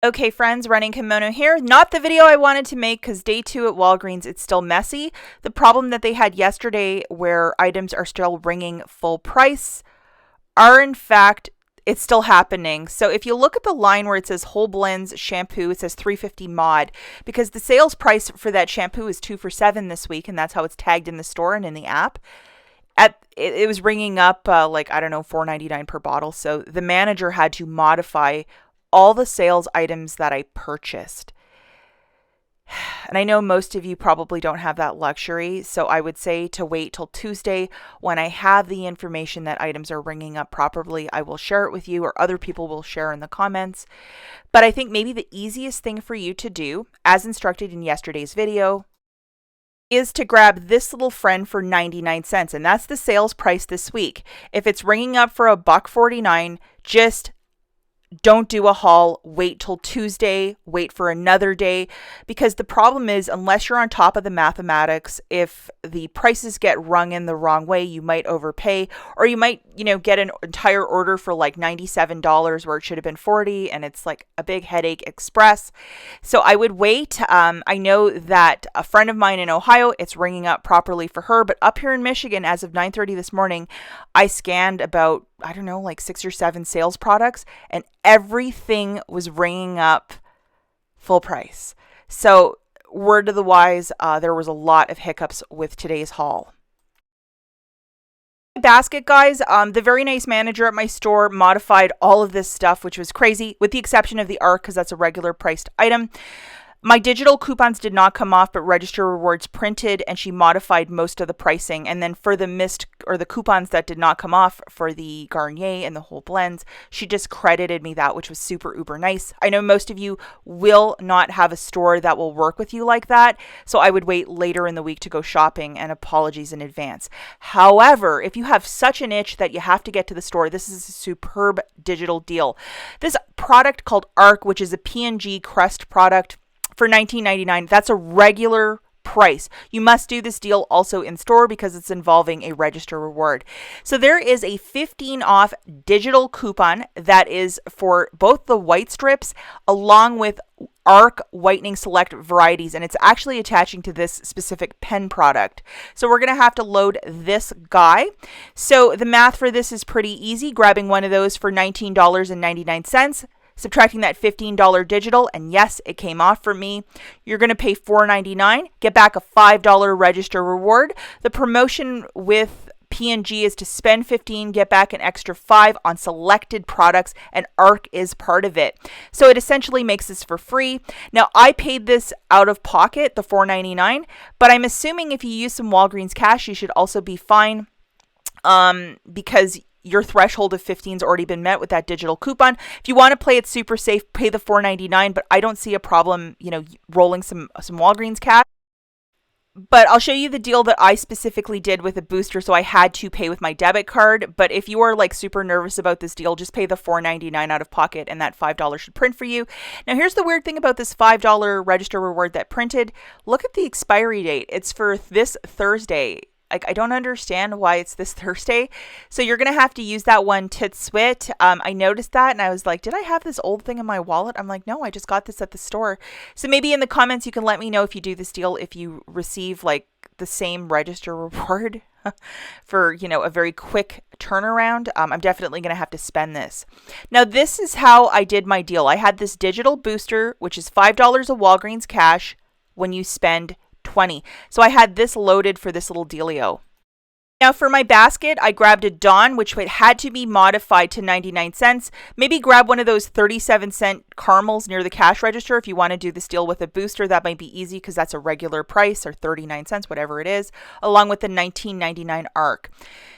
Okay friends, Running Kimono here. Not the video I wanted to make because day 2 at Walgreens, it's still messy. The problem that they had yesterday where items are still ringing full price are in fact, it's still happening. So if you look at the line where it says Whole Blends shampoo, it says $3.50 mod because the sales price for that shampoo is 2 for $7 this week, and that's how it's tagged in the store and in the app. It was ringing up like, I don't know, $4.99 per bottle. So the manager had to modify all the sales items that I purchased. And I know most of you probably don't have that luxury, so I would say to wait till Tuesday when I have the information that items are ringing up properly. I will share it with you, or other people will share in the comments. But I think maybe the easiest thing for you to do, as instructed in yesterday's video, is to grab this little friend for 99 cents, and that's the sales price this week. If it's ringing up for $1.49, just don't do a haul, wait till Tuesday, wait for another day, because the problem is, unless you're on top of the mathematics, if the prices get rung in the wrong way, you might overpay, or you might, get an entire order for like $97 where it should have been $40, and it's like a big headache express. So I would wait. I know that a friend of mine in Ohio, it's ringing up properly for her, but up here in Michigan, as of 9:30 this morning, I scanned about, I don't know, like 6 or 7 sales products, and everything was ringing up full price. So word to the wise, there was a lot of hiccups with today's haul. Basket, guys, the very nice manager at my store modified all of this stuff, which was crazy, with the exception of the ARC, because that's a regular priced item. My digital coupons did not come off, but Register Rewards printed, and she modified most of the pricing. And then for the missed, or the coupons that did not come off for the Garnier and the Whole Blends, she just credited me that, which was super uber nice. I know most of you will not have a store that will work with you like that, so I would wait later in the week to go shopping, and apologies in advance. However, if you have such an itch that you have to get to the store, this is a superb digital deal. This product called ARC, which is a P&G crust product, for $19.99, that's a regular price. You must do this deal also in store because it's involving a Register Reward. So there is a 15 off digital coupon that is for both the white strips along with ARC whitening select varieties, and it's actually attaching to this specific pen product. So we're going to have to load this guy. So the math for this is pretty easy, grabbing one of those for $19.99. Subtracting that $15 digital, and yes, it came off for me. You're going to pay $4.99, get back a $5 Register Reward. The promotion with P&G is to spend $15, get back an extra $5 on selected products, and ARC is part of it. So it essentially makes this for free. Now, I paid this out of pocket, the $4.99, but I'm assuming if you use some Walgreens cash, you should also be fine, because your threshold of 15's already been met with that digital coupon. If you want to play it super safe, pay the $4.99, but I don't see a problem, rolling some Walgreens cash. But I'll show you the deal that I specifically did with a booster, so I had to pay with my debit card. But if you are like super nervous about this deal, just pay the $4.99 out of pocket, and that $5 should print for you. Now, here's the weird thing about this $5 Register Reward that printed. Look at the expiry date. It's for this Thursday. I don't understand why it's this Thursday. So you're going to have to use that one Titswit. I noticed that, and I was like, did I have this old thing in my wallet? I'm like, no, I just got this at the store. So maybe in the comments you can let me know if you do this deal, if you receive like the same Register Reward for, a very quick turnaround. I'm definitely going to have to spend this. Now, this is how I did my deal. I had this digital booster, which is $5 of Walgreens cash when you spend $20. So I had this loaded for this little dealio. Now for my basket, I grabbed a Dawn, which had to be modified to 99 cents. Maybe grab one of those 37-cent caramels near the cash register if you want to do this deal with a booster. That might be easy because that's a regular price, or 39 cents, whatever it is, along with the $19.99 ARC.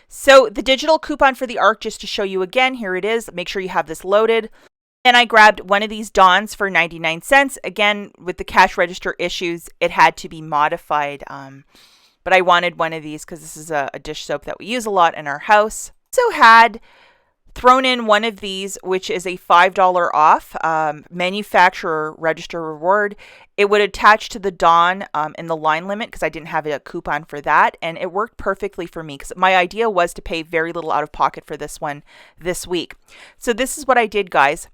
So the digital coupon for the ARC, just to show you again, here it is. Make sure you have this loaded. And I grabbed one of these Dawns for 99 cents. Again, with the cash register issues, it had to be modified. But I wanted one of these because this is a dish soap that we use a lot in our house. So had thrown in one of these, which is a $5 off manufacturer Register Reward. It would attach to the Dawn in the line limit because I didn't have a coupon for that, and it worked perfectly for me because my idea was to pay very little out of pocket for this one this week. So this is what I did, guys.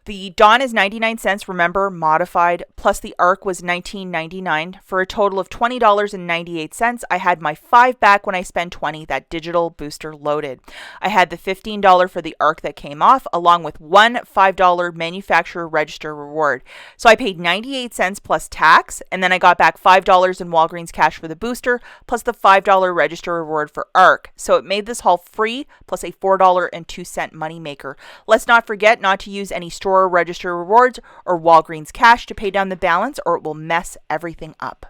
The Dawn is 99 cents, remember, modified, plus the ARC was $19.99 for a total of $20.98. I had my 5 back when I spent 20, that digital booster loaded. I had the $15 for the ARC that came off, along with one $5 manufacturer register reward. So I paid 98 cents plus tax, and then I got back $5 in Walgreens cash for the booster, plus the $5 register reward for ARC. So it made this haul free, plus a $4.02 moneymaker. Let's not forget not to use any store register rewards or Walgreens cash to pay down the balance, or it will mess everything up.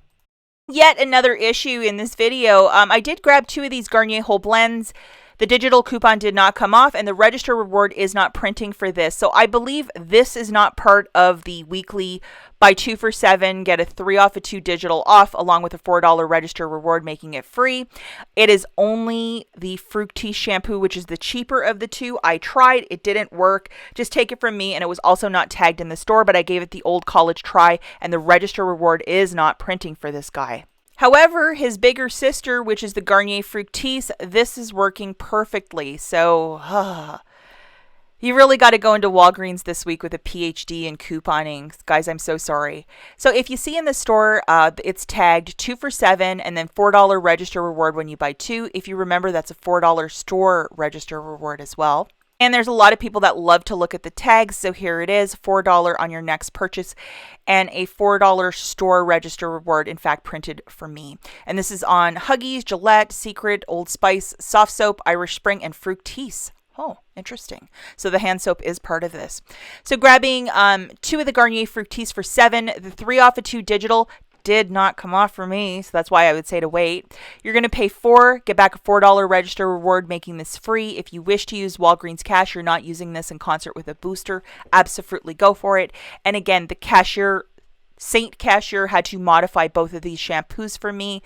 Yet another issue in this video. I did grab 2 of these Garnier whole blends. The digital coupon did not come off, and the register reward is not printing for this. So I believe this is not part of the weekly buy 2 for $7, get a 3 off a 2 digital off, along with a $4 register reward, making it free. It is only the Fructis shampoo, which is the cheaper of the 2. I tried, it didn't work. Just take it from me, and it was also not tagged in the store, but I gave it the old college try, and the register reward is not printing for this guy. However, his bigger sister, which is the Garnier Fructis, this is working perfectly. So, you really got to go into Walgreens this week with a PhD in couponing. Guys, I'm so sorry. So if you see in the store, it's tagged 2 for $7 and then $4 register reward when you buy 2. If you remember, that's a $4 store register reward as well. And there's a lot of people that love to look at the tags, so here it is, $4 on your next purchase and a $4 store register reward, in fact, printed for me. And this is on Huggies, Gillette, Secret, Old Spice, Soft Soap, Irish Spring, and Fructis. Oh, interesting. So the hand soap is part of this. So grabbing 2 of the Garnier Fructis for $7, the 3 off a 2 digital, did not come off for me, so that's why I would say to wait. You're going to pay $4, get back a $4 register reward, making this free. If you wish to use Walgreens cash, you're not using this in concert with a booster, absolutely go for it. And again, the cashier, Saint Cashier, had to modify both of these shampoos for me.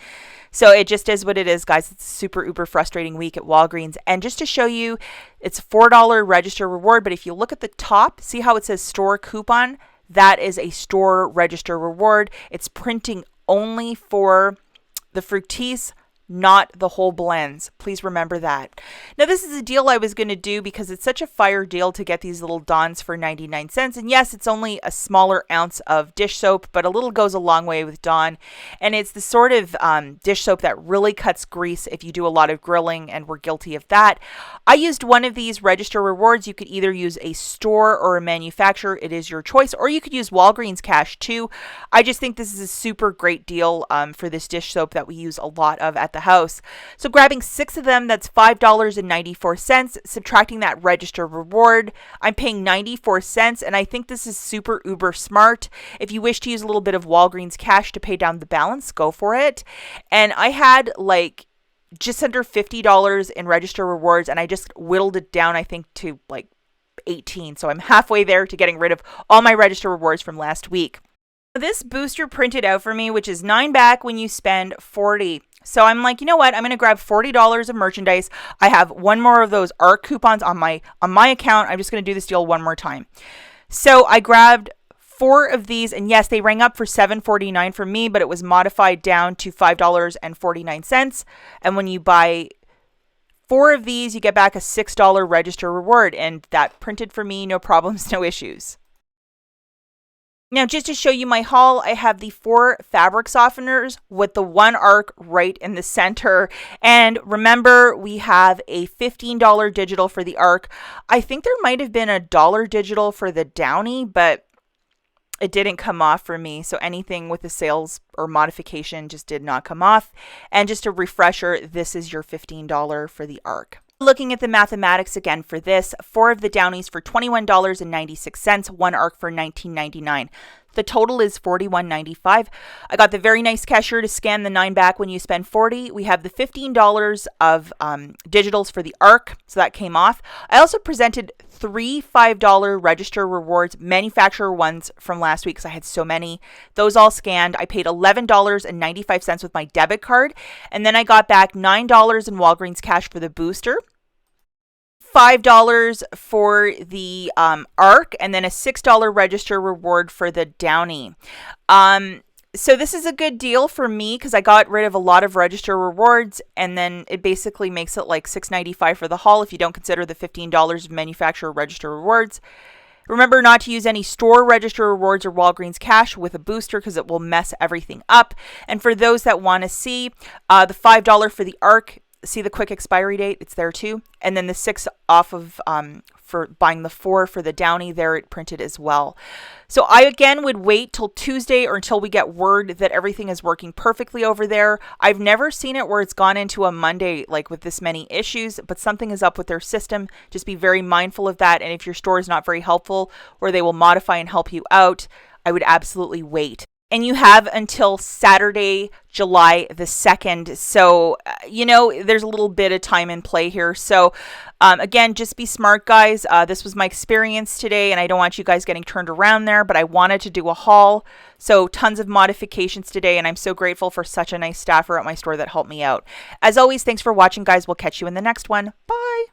So it just is what it is, guys. It's a super uber frustrating week at Walgreens. And just to show you, it's $4 register reward, but if you look at the top, see how it says store coupon? That is a store register reward. It's printing only for the Fructis, not the whole blends. Please remember that. Now, this is a deal I was going to do because it's such a fire deal to get these little Dawns for 99 cents. And yes, it's only a smaller ounce of dish soap, but a little goes a long way with Dawn. And it's the sort of dish soap that really cuts grease if you do a lot of grilling, and we're guilty of that. I used one of these register rewards. You could either use a store or a manufacturer. It is your choice. Or you could use Walgreens cash too. I just think this is a super great deal for this dish soap that we use a lot of at the house. So grabbing 6 of them, that's $5.94, subtracting that register reward, I'm paying 94 cents, and I think this is super uber smart. If you wish to use a little bit of Walgreens cash to pay down the balance, go for it. And I had like just under $50 in register rewards, and I just whittled it down, I think, to like 18. So I'm halfway there to getting rid of all my register rewards from last week. This booster printed out for me, which is 9 back when you spend 40. So I'm like, you know what? I'm going to grab $40 of merchandise. I have one more of those ARC coupons on my account. I'm just going to do this deal one more time. So I grabbed 4 of these, and yes, they rang up for $7.49 for me, but it was modified down to $5.49. And when you buy 4 of these, you get back a $6 register reward, and that printed for me, no problems, no issues. Now, just to show you my haul, I have the 4 fabric softeners with the 1 ARC right in the center. And remember, we have a $15 digital for the ARC. I think there might have been a $1 digital for the Downy, but it didn't come off for me. So anything with the sales or modification just did not come off. And just a refresher, this is your $15 for the ARC. Looking at the mathematics again for this, 4 of the Downies for $21.96, 1 ARC for $19.99. The total is $41.95. I got the very nice cashier to scan the 9 back when you spend 40. We have the $15 of digitals for the ARC, so that came off. I also presented 3 $5 register rewards, manufacturer ones from last week because I had so many. Those all scanned. I paid $11.95 with my debit card, and then I got back $9 in Walgreens cash for the booster, $5 for the ARC, and then a $6 register reward for the Downy. So this is a good deal for me because I got rid of a lot of register rewards, and then it basically makes it like $6.95 for the haul if you don't consider the $15 of manufacturer register rewards. Remember not to use any store register rewards or Walgreens cash with a booster because it will mess everything up. And for those that want to see the $5 for the ARC, see the quick expiry date, it's there too. And then the 6 off of for buying the 4 for the Downy, there it printed as well. So I again would wait till Tuesday or until we get word that everything is working perfectly over there. I've never seen it where it's gone into a Monday like with this many issues, but something is up with their system. Just be very mindful of that. And if your store is not very helpful or they will modify and help you out, I would absolutely wait. And you have until Saturday, July the 2nd. So, there's a little bit of time in play here. So, again, just be smart, guys. This was my experience today, and I don't want you guys getting turned around there, but I wanted to do a haul. So, tons of modifications today, and I'm so grateful for such a nice staffer at my store that helped me out. As always, thanks for watching, guys. We'll catch you in the next one. Bye.